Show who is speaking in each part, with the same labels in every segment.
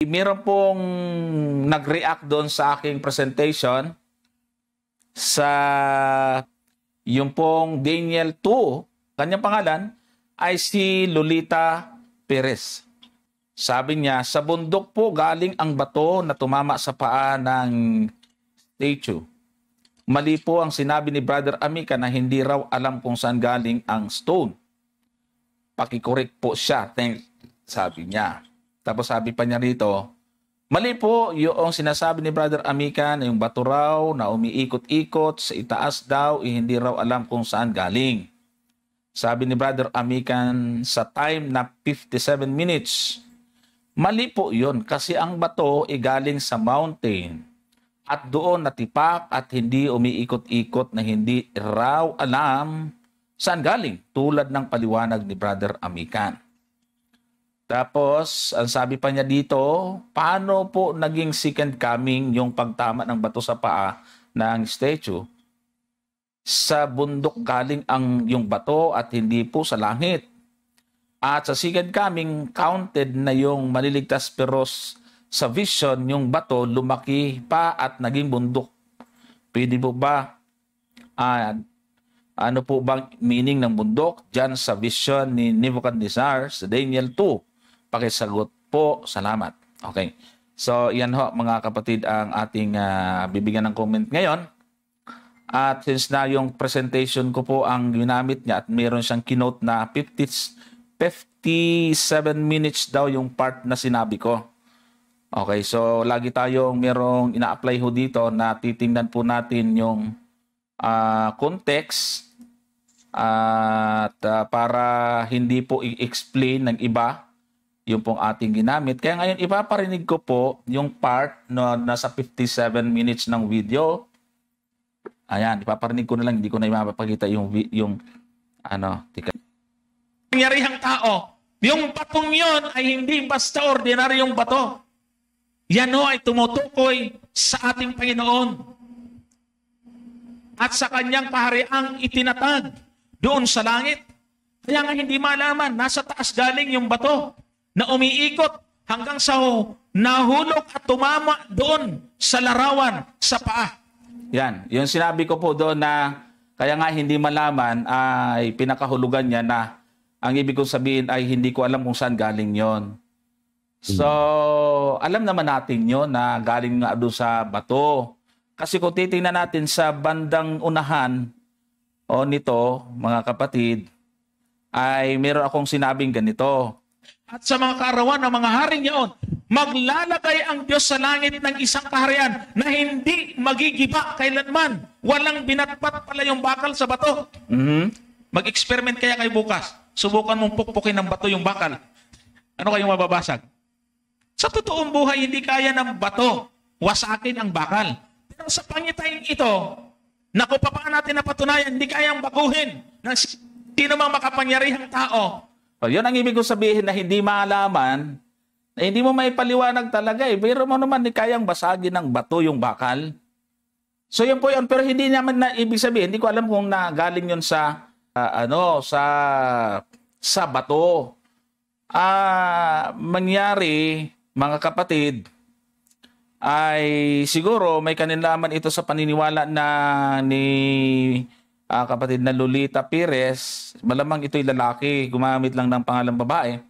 Speaker 1: Meron pong nag-react doon sa aking presentation sa yung pong Daniel 2, kanyang pangalan ay si Lolita Perez. Sabi niya, sa bundok po galing ang bato na tumama sa paa ng statue. Mali po ang sinabi ni Brother Amica na hindi raw alam kung saan galing ang stone. Pakikorek po siya, sabi niya. Tapos sabi pa niya rito, mali po yung sinasabi ni Brother Amica na yung bato raw na umiikot-ikot sa itaas daw, hindi raw alam kung saan galing. Sabi ni Brother Amica sa time na 57 minutes. Mali po yun kasi ang bato ay galing sa mountain at doon natipak at hindi umiikot-ikot na hindi raw alam saan galing tulad ng paliwanag ni Brother Amica. Tapos, ang sabi pa niya dito, paano po naging second coming yung pagtama ng bato sa paa ng statue? Sa bundok galing ang yung bato at hindi po sa langit. At sa second coming, counted na yung maliligtas pero sa vision, yung bato lumaki pa at naging bundok. Pwede po ba? Ano po bang meaning ng bundok? Diyan sa vision ni Nebuchadnezzar sa Daniel 2. Pakisagot po. Salamat. Okay. So, yan ho mga kapatid ang ating bibigyan ng comment ngayon. At since na yung presentation ko po ang ginamit niya at meron siyang keynote na 57 minutes daw yung part na sinabi ko. Okay. So, lagi tayong merong ina-apply ho dito na titingnan po natin yung context at para hindi po i-explain ng iba yung pong ating ginamit. Kaya ngayon, ipaparinig ko po yung part na nasa 57 minutes ng video. Ayan, ipaparinig ko na lang. Hindi ko na ipapakita yung Pangyarihang tao. Yung batong yon ay hindi basta ordinaryong bato. Yan o ay tumutukoy sa ating Panginoon. At sa kanyang kahariang itinatag doon sa langit. Kaya nga hindi malaman, nasa taas galing yung bato na umiikot hanggang sa nahulog at tumama doon sa larawan, sa paa. Yan, yung sinabi ko po doon na kaya nga hindi malaman ay pinakahulugan niya na ang ibig kong sabihin ay hindi ko alam kung saan galing yon. So, alam naman natin yon na galing nga doon sa bato. Kasi kung titingnan natin sa bandang unahan nito, mga kapatid, ay meron akong sinabing ganito. At sa mga kaarawan ng mga haring yaon, maglalagay ang Diyos sa langit ng isang kaharian na hindi magigiba kailanman. Walang binatpat pala yung bakal sa bato. Mag-experiment kaya kayo bukas. Subukan mong pukpukin ng bato yung bakal. Ano kayong mababasag? Sa totoong buhay, hindi kaya ng bato wasakin ang bakal. Pero sa pangitain ito, naku, paano natin napatunayan, hindi kayang baguhin ng sino mang makapangyarihang tao. So, yun ang ibig ko sabihin na hindi maalaman, na hindi mo may paliwanag talaga eh. Pero mo naman kayang basagin ng bato yung bakal. So yun po yun. Pero hindi naman na ibig sabihin, hindi ko alam kung nagaling yun sa sa bato. Mangyari, mga kapatid, ay siguro may kaninlaman ito sa paniniwala na ni kapatid na Lolita Perez. Malamang ito'y lalaki, gumamit lang ng pangalang babae,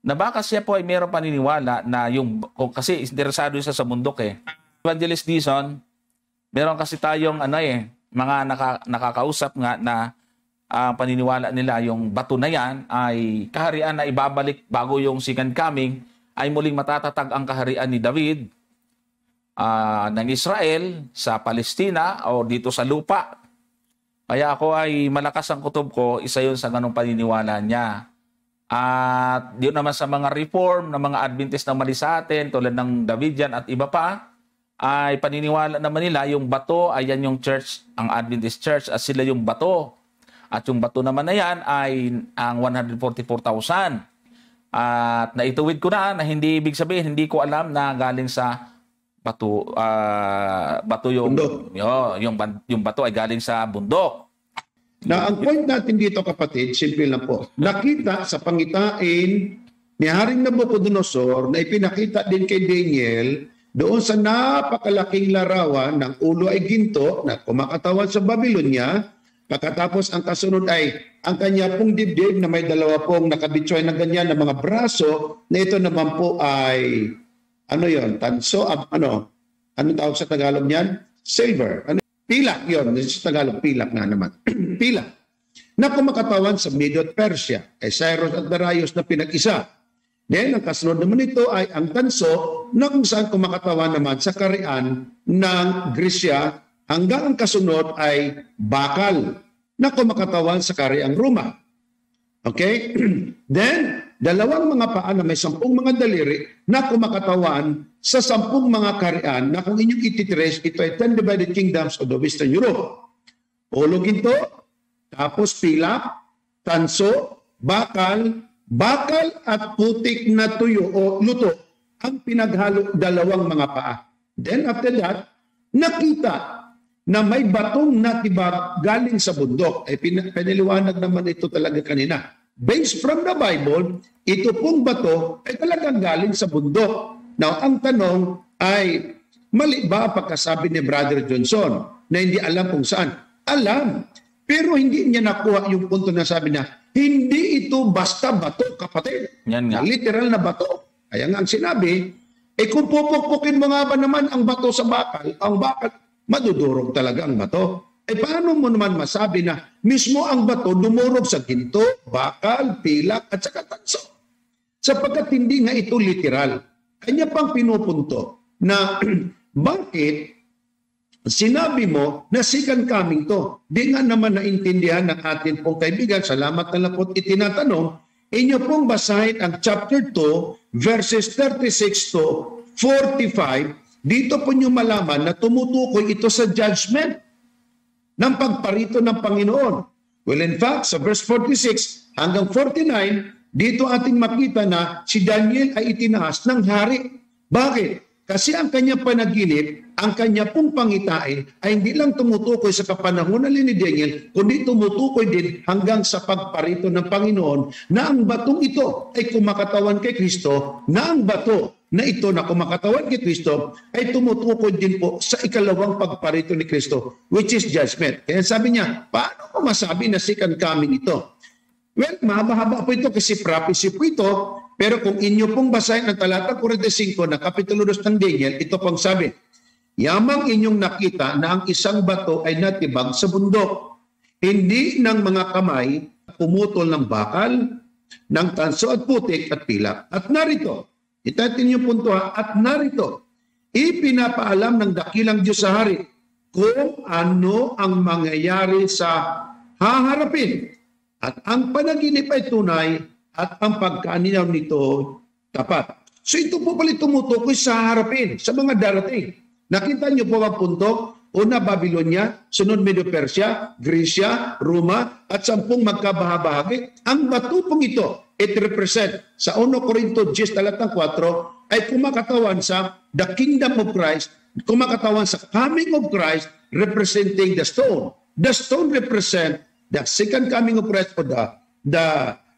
Speaker 1: na baka siya po ay mayroong paniniwala na yung, kasi interesado siya sa bundok eh. Evangelist Dizon, meron kasi tayong mga nakakausap nga na paniniwala nila yung bato na yan ay kaharian na ibabalik bago yung second coming, ay muling matatatag ang kaharian ni David ng Israel sa Palestina o dito sa lupa. Kaya ako ay malakas ang kutob ko, isa yun sa ganong paniniwala niya. At yun naman sa mga reform ng mga Adventist na mali sa atin, tulad ng Davidian at iba pa, ay paniniwala naman nila yung bato ay yan yung church, ang Adventist Church, at sila yung bato. At yung bato naman na yan ay ang 144,000. At naituwid ko na hindi ibig sabihin, hindi ko alam na galing sa bato, bato yung bato ay galing sa bundok.
Speaker 2: Na ang point natin dito, kapatid, simple lang po. Nakita sa pangitain ni Haring Nabucodonosor na ipinakita din kay Daniel doon sa napakalaking larawan ng ulo ay ginto na kumakatawan sa Babylonia. Pagkatapos ang kasunod ay ang kanya pong dibdib na may dalawa pong nakabitsoy na ganyan na mga braso na ito naman po ay ano yon, tanso, ano tawag sa Tagalog niyan? Silver. Pilak yon, sa Tagalog pilak na naman. Pilak. Na kumakatawan sa Medo at Persia, ay Cyrus at Darius na pinag-isa. Then, ang kasunod naman ito ay ang tanso na kung saan kumakatawan naman sa karian ng Grisya hanggang ang kasunod ay bakal na kumakatawan sa kariang Roma. Okay? Then, dalawang mga paa na may 10 mga daliri na kumakatawan sa 10 mga karian na kung inyong ititrace, ito ay 10 divided kingdoms of the Western Europe. Ulo ginto, tapos pilak, tanso, bakal at putik na tuyo o luto ang pinaghalo dalawang mga paa. Then after that, nakita na may batong natibag galing sa bundok. Ay piniliwanag naman ito talaga kanina. Based from the Bible, ito pong bato ay talagang galing sa bundok. Now, ang tanong ay, mali ba pagkasabi ni Brother Johnson na hindi alam kung saan? Alam. Pero hindi niya nakuha yung punto na sabi na, hindi ito basta bato, kapatid.
Speaker 1: Yan nga.
Speaker 2: Na literal na bato. Kaya nga ang sinabi, kung pupukpukin mo nga ba naman ang bato sa bakal, ang bakal, madudurog talaga ang bato. Paano mo naman masabi na mismo ang bato dumurog sa ginto, bakal, pilak, at saka tanso? Sapagkat hindi nga ito literal. Kanya pang pinupunto na bakit sinabi mo na second coming to. Di nga naman naintindihan ng atin pong kaibigan. Salamat na lang po itinatanong. Inyo pong basahin ang chapter 2, verses 36 to 45. Dito po nyo malaman na tumutukoy ito sa judgment ng pagparito ng Panginoon. Well, in fact, sa verse 46 hanggang 49, dito ating makita na si Daniel ay itinaas ng hari. Bakit? Kasi ang kanyang panaginip, ang kanya pong pangitain ay hindi lang tumutukoy sa kapanahunan ni Daniel, kundi tumutukoy din hanggang sa pagparito ng Panginoon na ang batong ito ay kumakatawan kay Kristo, na ang bato na ito na kumakatawan kay Kristo ay tumutukoy din po sa ikalawang pagparito ni Kristo, which is judgment. Kaya sabi niya, paano ko masabi na second coming ito? Well, mahaba-haba po ito kasi prophecy po ito. Pero kung inyo pong basahin ang talata 45 na kapitulo 2 ng Daniel, ito pong sabi, yamang inyong nakita na ang isang bato ay natibag sa bundok. Hindi ng mga kamay pumutol ng bakal, ng tanso at putik at pilak. At narito, itatin yung punto ha, at narito, ipinapaalam ng dakilang Diyos sa hari kung ano ang mangyayari sa haharapin. At ang panaginip ay tunay at ang pagkaaninaw nito tapat. So ito po pala tumutukoy sa harapin, sa mga darating. Nakita niyo po ang punto? Una, Babylonia, sunod Medo Persia, Grisya, Roma, at 10 magkabahabahagi. Ang bato pong ito, it represent sa 1 Corinto 10 talatang 4, ay kumakatawan sa the kingdom of Christ, kumakatawan sa coming of Christ, representing the stone. The stone represent the second coming of Christ o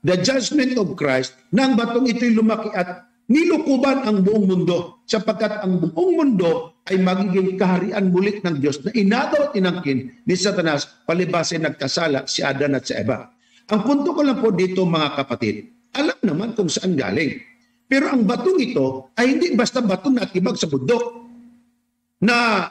Speaker 2: the judgment of Christ, na ang batong ito'y lumaki at nilukuban ang buong mundo sapagkat ang buong mundo ay magiging kaharian muli ng Diyos na inagaw at inangkin ni Satanas palibasin nagkasala si Adan at si Eva. Ang punto ko lang po dito mga kapatid, alam naman kung saan galing. Pero ang batong ito ay hindi basta batong natibag sa bundok na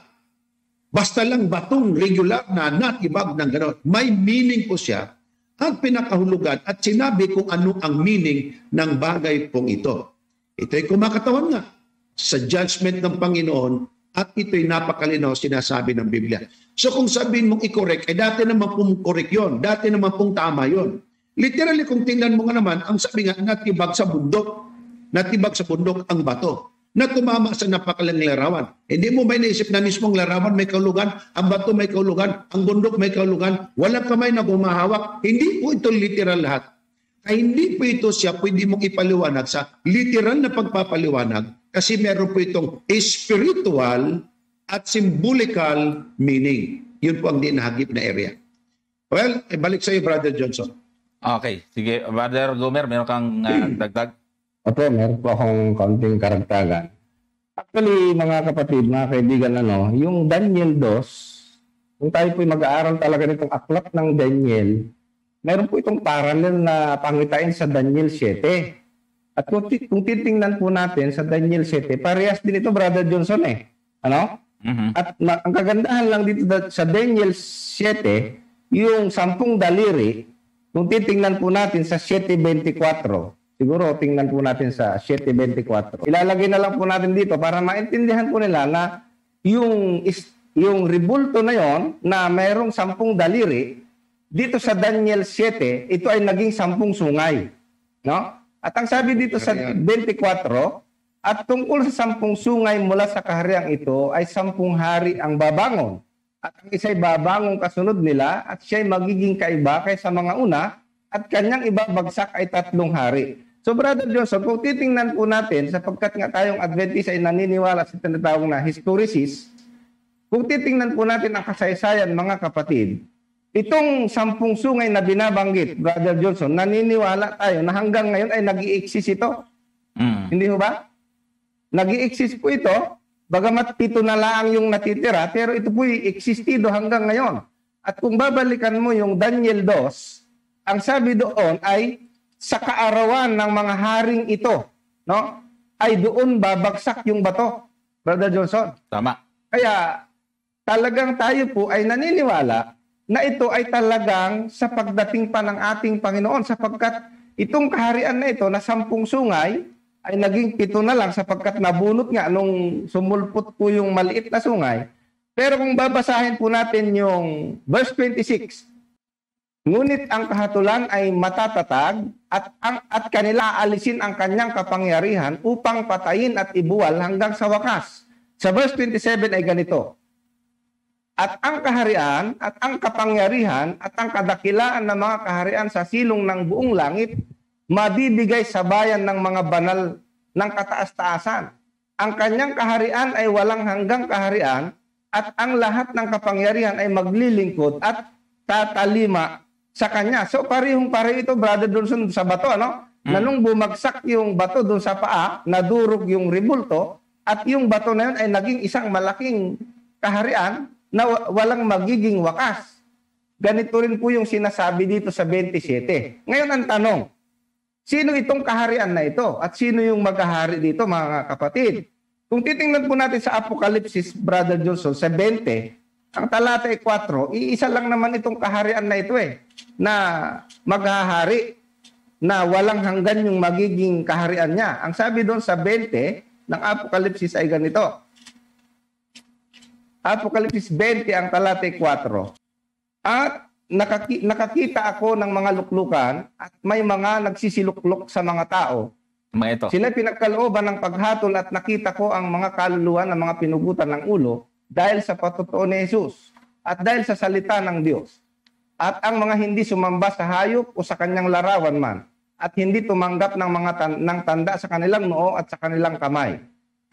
Speaker 2: basta lang batong regular na natibag ng gano'n. May meaning po siya at pinakahulugan at sinabi kung ano ang meaning ng bagay pong ito. Ito'y kumakatawan nga sa judgment ng Panginoon at ito'y napakalinaw sinasabi ng Biblia. So kung sabihin mong i-correct, dati naman pong correct yun. Dati naman pong tama yun. Literally kung tingnan mo nga naman, ang sabi nga, natibag sa bundok ang bato na tumama sa napakalang larawan. Hindi mo may naisip na mismong larawan may kaulugan, ang bato may kaulugan, ang bundok may kaulugan, walang kamay na bumahawak. Hindi po ito literal lahat. Ay hindi po ito siya pwede mong ipaliwanag sa literal na pagpapaliwanag kasi meron po itong spiritual at symbolical meaning. Yun po ang dinahagip na area. Well, balik sa iyo, Brother Johnson.
Speaker 1: Okay, sige. Brother Gomer, meron kang dagdag?
Speaker 3: Opo, meron po akong kaunting karagtagan. Actually, mga kapatid, mga kaibigan, yung Daniel 2, kung tayo po mag-aaral talaga nitong aklat ng Daniel, meron po itong parallel na pangitain sa Daniel 7. At kung titingnan po natin sa Daniel 7, parehas din ito, Brother Johnson eh. Ano? At ang kagandahan lang dito sa Daniel 7, yung 10 daliri, kung titingnan po natin sa 7:24, siguro tingnan po natin sa 7:24. Ilalagay na lang po natin dito para maintindihan po nila na yung ribulto na yon na mayroong 10 daliri, dito sa Daniel 7, ito ay naging 10 sungay. No? At ang sabi dito sa 24, at tungkol sa 10 sungay mula sa kahariang ito ay 10 hari ang babangon. At ang isa'y babangon kasunod nila at siya'y magiging kaiba kaysa mga una at kanyang ibabagsak ay 3 hari. So Brother Johnson, kung titingnan po natin, sapagkat nga tayong Adventist ay naniniwala sa tinatawag na historicis, kung titingnan po natin ang kasaysayan, mga kapatid, itong 10 sungay na binabanggit, Brother Johnson, naniniwala tayo na hanggang ngayon ay nag-i-exist ito. Hindi ho ba? Nag-i-exist po ito, bagamat 7 na lang yung natitira, pero ito po existido hanggang ngayon. At kung babalikan mo yung Daniel 2, ang sabi doon ay, sa kaarawan ng mga haring ito, no, ay doon babagsak yung bato, Brother Johnson.
Speaker 1: Tama.
Speaker 3: Kaya talagang tayo po ay naniniwala na ito ay talagang sa pagdating pa ng ating Panginoon, sapagkat itong kaharian na ito na 10 sungay ay naging 7 na lang sapagkat nabunot nga nung sumulpot po yung maliit na sungay. Pero kung babasahin po natin yung verse 26, ngunit ang kahatulan ay matatatag at kanila aalisin ang kanyang kapangyarihan upang patayin at ibuwal hanggang sa wakas. Sa verse 27 ay ganito, at ang kaharian at ang kapangyarihan at ang kadakilaan ng mga kaharian sa silong ng buong langit mabibigay sa bayan ng mga banal ng kataas-taasan. Ang kanyang kaharian ay walang hanggang kaharian at ang lahat ng kapangyarihan ay maglilingkod at tatalima sa kanya. So parehong-pareho ito, Brother Johnson, sa bato, ano? Na nung bumagsak yung bato doon sa paa, nadurog yung ribulto, at yung bato na yun ay naging isang malaking kaharian na walang magiging wakas. Ganito rin po yung sinasabi dito sa 27. Ngayon ang tanong, sino itong kaharian na ito? At sino yung maghahari dito, mga kapatid? Kung titingnan po natin sa Apokalipsis, Brother Johnson, sa 20, ang talata ay 4, iisa lang naman itong kaharian na ito na maghahari, na walang hanggan yung magiging kaharian niya. Ang sabi doon sa 20 ng Apokalipsis ay ganito. Apokalipsis 20, ang talata ay 4. At nakakita ako ng mga luklukan at may mga nagsisiluklok sa mga tao.
Speaker 1: Ito.
Speaker 3: Sila pinagkalooban ng paghatol at nakita ko ang mga kaluluwa ng mga pinugutan ng ulo dahil sa patutuo ni Jesus at dahil sa salita ng Diyos. At ang mga hindi sumamba sa hayop o sa kanyang larawan man at hindi tumanggap ng mga ng tanda sa kanilang noo at sa kanilang kamay.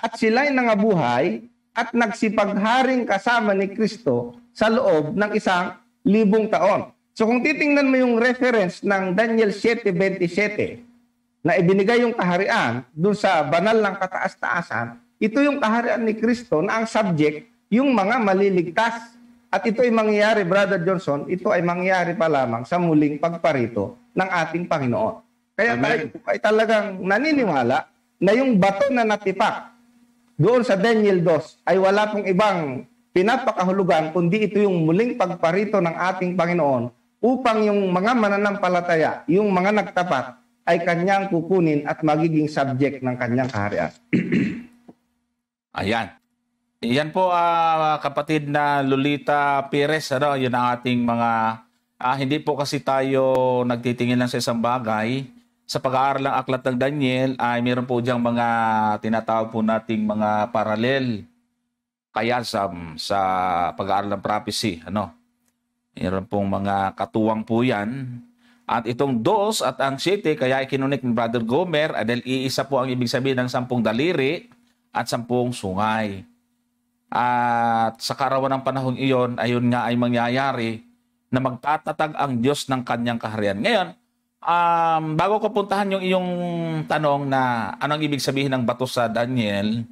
Speaker 3: At sila'y nangabuhay at nagsipagharing kasama ni Kristo sa loob ng 1,000 taon. So kung titingnan mo yung reference ng Daniel 7:27 na ibinigay yung kaharian dun sa banal ng kataas-taasan, ito yung kaharian ni Kristo na ang subject yung mga maliligtas. At ito ay mangyayari, Brother Johnson, ito ay mangyayari pa lamang sa muling pagparito ng ating Panginoon. Kaya tayo ay talagang naniniwala na yung bato na natipak doon sa Daniel 2 ay wala pong ibang pinapakahulugan kundi ito yung muling pagparito ng ating Panginoon upang yung mga mananampalataya, yung mga nagtapat ay kanyang kukunin at magiging subject ng kanyang kaharian.
Speaker 1: Ayan. Yan po, kapatid na Lolita Perez, yun ang ating mga, hindi po kasi tayo nagtitingin lang sa isang bagay. Sa pag-aaral ng aklat ng Daniel, ay meron po diyang mga tinatawag po nating mga paralel. Kaya sa pag-aaral ng prophecy, meron pong mga katuwang po yan. At itong 2 at ang 7, kaya ikinunik ni Brother Gomer, dahil iisa po ang ibig sabihin ng 10 daliri at 10 sungay. At sa karawan ng panahon iyon, ayun nga ay mangyayari na magtatatag ang Diyos ng kanyang kaharian. Ngayon, bago ko puntahan yung iyong tanong na anong ibig sabihin ng bato sa Daniel,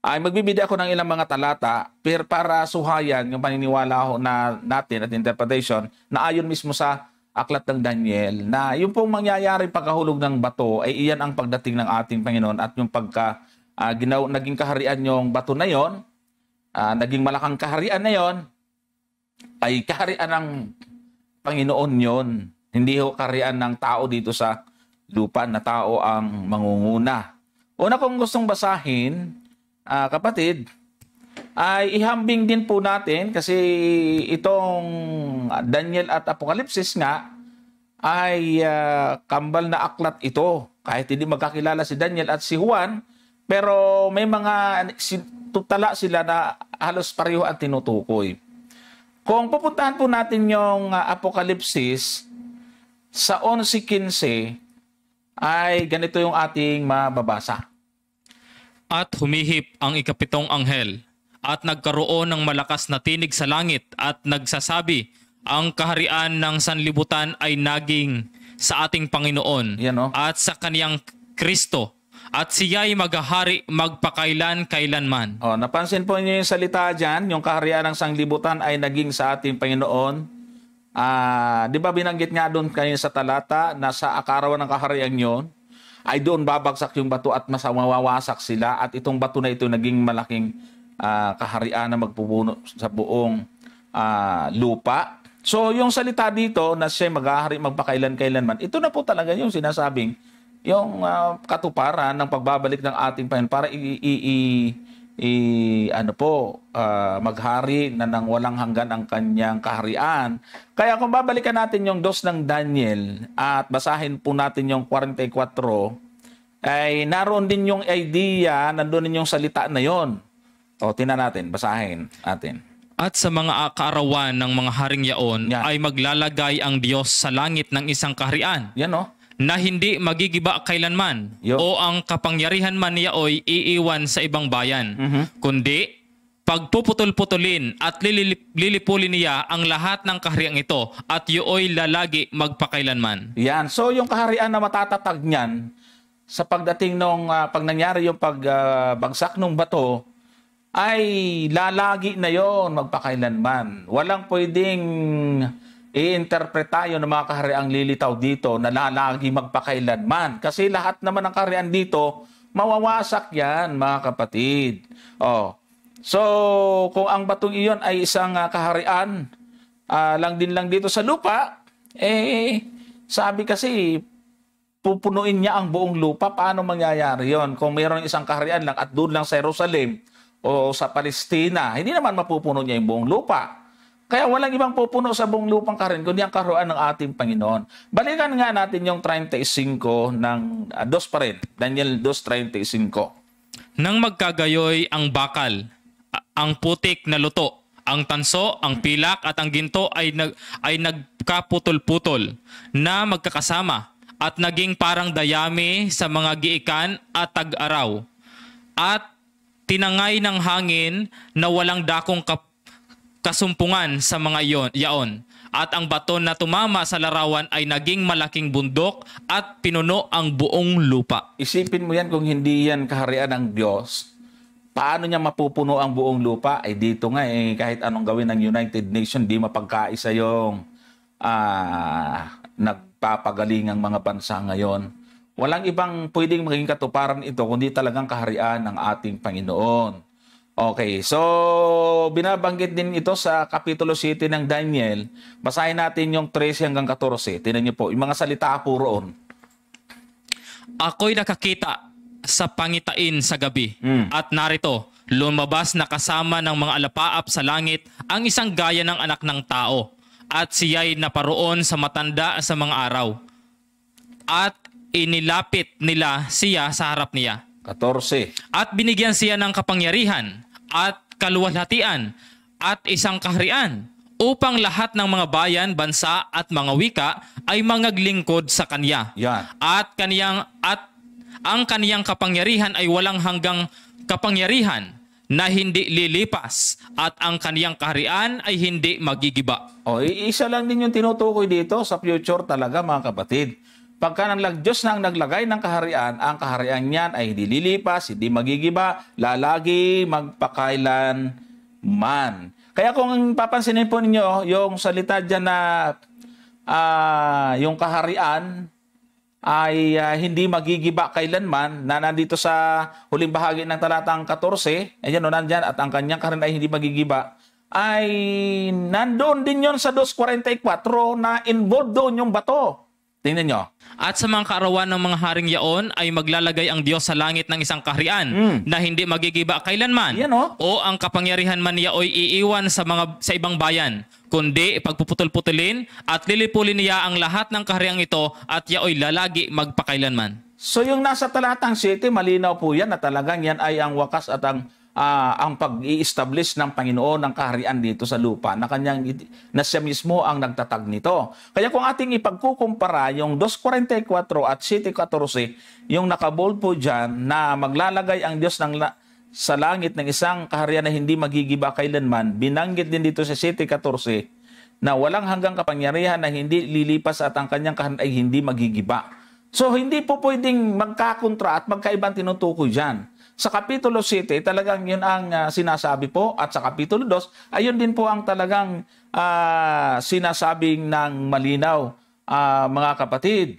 Speaker 1: ay magbibigay ako ng ilang mga talata para suhayan yung paniniwala ho natin at interpretation na ayon mismo sa aklat ng Daniel na yung pong mangyayari pagkahulog ng bato ay iyan ang pagdating ng ating Panginoon at yung naging kaharian yung bato na yon, naging malakang kaharian na yon ay kaharian ng Panginoon yon. Hindi ho kaharian ng tao dito sa lupa na tao ang mangunguna. Una kong gustong basahin, kapatid, ay ihambing din po natin kasi itong Daniel at Apokalipsis nga ay kambal na aklat ito. Kahit hindi magkakilala si Daniel at si Juan, pero may mga tutala sila na halos pareho ang tinutukoy. Kung pupuntahan po natin yung Apokalipsis sa 11:15 ay ganito yung ating mababasa.
Speaker 4: At humihip ang ikapitong anghel at nagkaroon ng malakas na tinig sa langit at nagsasabi, ang kaharian ng sanlibutan ay naging sa ating Panginoon at sa kaniyang Kristo at siya'y maghahari magpakailan-kailanman.
Speaker 1: Napansin po niyo yung salita dyan, yung kaharian ng sanlibutan ay naging sa ating Panginoon. Di ba binanggit nga doon kanina sa talata na sa akarawan ng kaharian yon ay doon babagsak yung bato at mawawasak sila at itong bato na ito naging malaking kaharian na magpupuno sa buong lupa. So yung salita dito na siya maghahari magpakailan-kailanman, ito na po talaga yung sinasabing yung katuparan ng pagbabalik ng ating Panginoon para maghari na nang walang hanggan ang kanyang kaharian. Kaya kung babalikan natin yung 2 ng Daniel at basahin po natin yung 44, ay naroon din yung idea, nandun din yung salita na yon. Tingnan natin, basahin natin.
Speaker 4: At sa mga kaarawan ng mga haring yaon ay maglalagay ang Diyos sa langit ng isang kaharian.
Speaker 1: Yan
Speaker 4: na hindi magigiba kailanman o ang kapangyarihan man niyaoy iiwan sa ibang bayan, kundi pagpuputol-putulin at lilipulin niya ang lahat ng kahariang ito at iyo'y lalagi magpakailanman.
Speaker 1: Yan. So yung kaharian na matatatag niyan sa pagdating nung pag nangyari yung pagbagsak ng bato ay lalagi na yon magpakailanman. Walang pwedeng i-interpret tayo ng mga kahariang lilitaw dito na lalagi magpakailanman. Kasi lahat naman ng kaharian dito, mawawasak yan, mga kapatid. So, kung ang batong iyon ay isang kaharian, lang dito sa lupa, sabi kasi, pupunuin niya ang buong lupa. Paano mangyayari yon? Kung mayroon isang kaharian lang at doon lang sa Jerusalem o sa Palestina, hindi naman mapupuno niya yung buong lupa. Kaya walang ibang pupuno sa buong lupang kaharian kundi ang kaharian ng ating Panginoon. Balikan nga natin yung 35 ng 2 pa rin. Daniel 2:35.
Speaker 4: Nang magkagayoy ang bakal, ang putik na luto, ang tanso, ang pilak at ang ginto ay nagkaputol-putol na magkakasama at naging parang dayami sa mga giikan at tag-araw. At tinangay ng hangin na walang dakong kasumpungan sa mga yaon. At ang bato na tumama sa larawan ay naging malaking bundok at pinuno ang buong lupa.
Speaker 1: Isipin mo yan kung hindi yan kaharian ng Diyos. Paano niya mapupuno ang buong lupa? Dito nga kahit anong gawin ng United Nations, di mapagkaisa yung nagpapagalingang mga bansa ngayon. Walang ibang pwedeng maging katuparan ito kundi talagang kaharian ng ating Panginoon. Okay, so binabanggit din ito sa Kapitulo 7 ng Daniel. Basahin natin yung 13 hanggang 14. Tingnan niyo po, yung mga salita po roon.
Speaker 4: Ako'y nakakita sa pangitain sa gabi at narito, lumabas na kasama ng mga alapaap sa langit ang isang gaya ng anak ng tao at siya'y naparoon sa matanda sa mga araw at inilapit nila siya sa harap niya.
Speaker 1: 14.
Speaker 4: At binigyan siya ng kapangyarihan at kaluwalhatian at isang kaharian upang lahat ng mga bayan, bansa at mga wika ay mangaglingkod sa kanya.
Speaker 1: Yan.
Speaker 4: At ang kaniyang kapangyarihan ay walang hanggang kapangyarihan na hindi lilipas at ang kaniyang kaharian ay hindi magigiba.
Speaker 1: O, isa lang din yung tinutukoy dito sa future talaga, mga kapatid. Pagka Diyos na ang naglagay ng kaharian, ang kaharian niyan ay hindi lilipas, hindi magigiba, lalagi magpakailan man. Kaya kung papansinin po ninyo, yung salita dyan na yung kaharian ay hindi magigiba kailanman, na nandito sa huling bahagi ng talatang 14, ayan o nandyan, at ang kanyang kaharian ay hindi magigiba, ay nandoon din yon sa 2:44 na involved doon yung bato. Tingnan nyo.
Speaker 4: At sa mga kaarawan ng mga haring yaon ay maglalagay ang Diyos sa langit ng isang kaharian na hindi magigiba kailanman.
Speaker 1: Yan, oh.
Speaker 4: O ang kapangyarihan man niya ay iiwan sa ibang bayan, kundi pagpuputol-putulin at lilipulin niya ang lahat ng kahariang ito at yaoy lalagi magpakailanman.
Speaker 1: So yung nasa talatang 7, malinaw po yan na talagang yan ay ang wakas at ang pag-i-establish ng Panginoon ng kaharian dito sa lupa na siya mismo ang nagtatag nito. Kaya kung ating ipagkukumpara yung 2:44 at 7:14, yung nakabold po dyan na maglalagay ang Diyos sa langit ng isang kaharian na hindi magigiba kailanman, binanggit din dito sa 7:14 na walang hanggang kapangyarihan na hindi lilipas at ang kanyang kaharian ay hindi magigiba. So hindi po pwedeng magkakontra at magkaibang tinutukoy dyan. Sa Kapitulo 7, talagang yun ang sinasabi po. At sa Kapitulo 2, ayun din po ang talagang sinasabing ng malinaw, mga kapatid.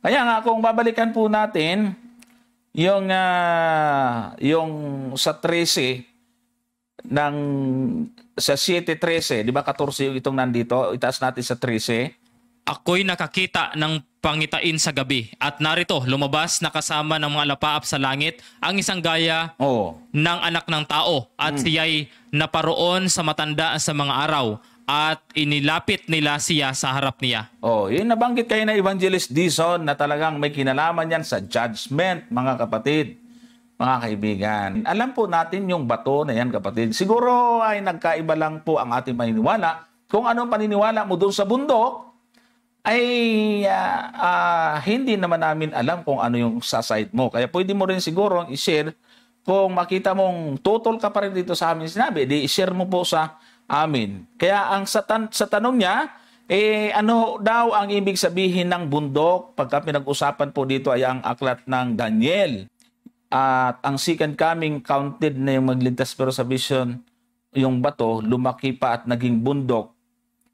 Speaker 1: Kaya nga, kung babalikan po natin yung sa 13, sa 7:13, di ba 14 yung itong nandito, itaas natin sa 13.
Speaker 4: Ako'y nakakita ng pangitain sa gabi at narito lumabas na kasama ng mga lapaap sa langit ang isang gaya ng anak ng tao at siya'y naparoon sa matanda sa mga araw at inilapit nila siya sa harap niya.
Speaker 1: Yun nabanggit kayo na Evangelist Dizon na talagang may kinalaman yan sa judgment, mga kapatid, mga kaibigan. Alam po natin yung bato na yan, kapatid. Siguro ay nagkaiba lang po ang ating paniniwala. Kung anong paniniwala mo doon sa bundok, ay hindi naman namin alam kung ano yung sa side mo. Kaya pwede mo rin siguro i-share kung makita mong tutol ka pa rin dito sa amin sinabi, di i-share mo po sa amin. Kaya ang sa tanong niya, ano daw ang ibig sabihin ng bundok? Pagka pinag-usapan po dito ay ang aklat ng Daniel. At ang second coming counted na yung magligtas pero sa vision, yung bato, lumaki pa at naging bundok.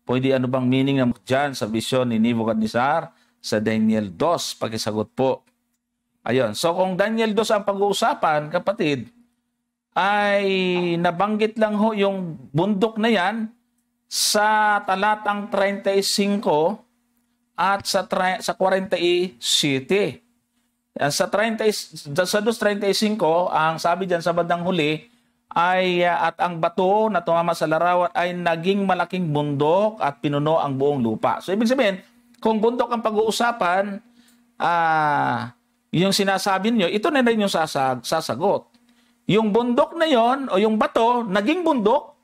Speaker 1: Pwede ano bang meaning ng dyan sa vision ni Nebuchadnezzar sa Daniel 2? Pakisagot po. Ayun. So kung Daniel 2 ang pag-uusapan, kapatid, ay nabanggit lang ho yung bundok na yan sa talatang 35 at sa 47. Sa 2:35, ang sabi dyan sa bandang huli, ay at ang bato na tumama sa larawan ay naging malaking bundok at pinuno ang buong lupa. So ibig sabihin, kung bundok ang pag-uusapan, yung sinasabi niyo, ito na rin yung sasagot. Yung bundok na yon o yung bato, naging bundok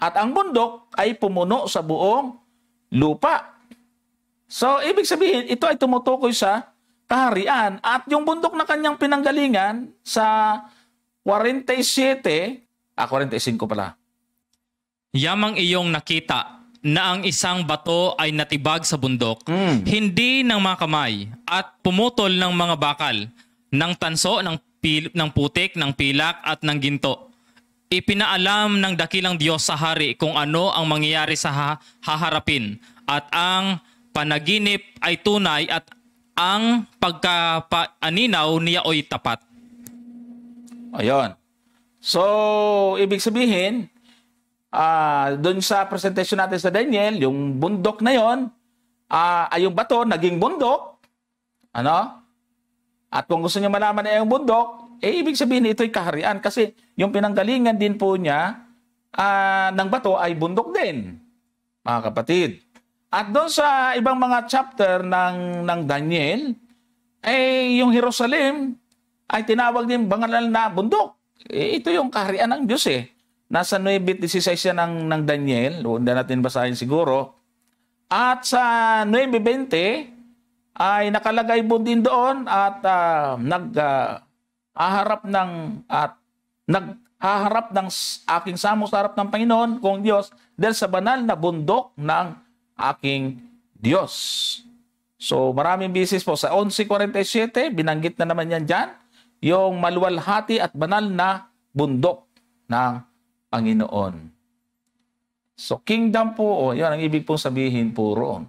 Speaker 1: at ang bundok ay pumuno sa buong lupa. So ibig sabihin, ito ay tumutukoy sa kaharian at yung bundok na kanyang pinanggalingan sa 45 pala.
Speaker 4: Yamang iyong nakita na ang isang bato ay natibag sa bundok, hindi ng mga kamay at pumutol ng mga bakal, ng tanso, ng putik, ng pilak at ng ginto. Ipinaalam ng dakilang Diyos sa hari kung ano ang mangyayari sa haharapin at ang panaginip ay tunay at ang pagkapaninaw niya ay tapat.
Speaker 1: Ayun. So, ibig sabihin, doon sa presentation natin sa Daniel, yung bundok na yon, ay yung bato, naging bundok. Ano? At kung gusto niyo malaman na yung bundok, ibig sabihin ito'y kaharian. Kasi yung pinanggalingan din po niya ng bato ay bundok din, mga kapatid. At doon sa ibang mga chapter ng Daniel, yung Jerusalem, ay tinawag din bangalan na bundok. Ito yung kaharian ng Diyos Nasa 9:16 yan ng Daniel. Hindi natin basahin siguro. At sa 9:20 ay nakalagay po din doon at haharap ng aking samong sa harap ng Panginoon kong Diyos dahil sa banal na bundok ng aking Diyos. So maraming bisis po sa 11:47, binanggit na naman yan dyan, yung maluwalhati at banal na bundok ng Panginoon. So kingdom po, yan ang ibig pong sabihin po roon.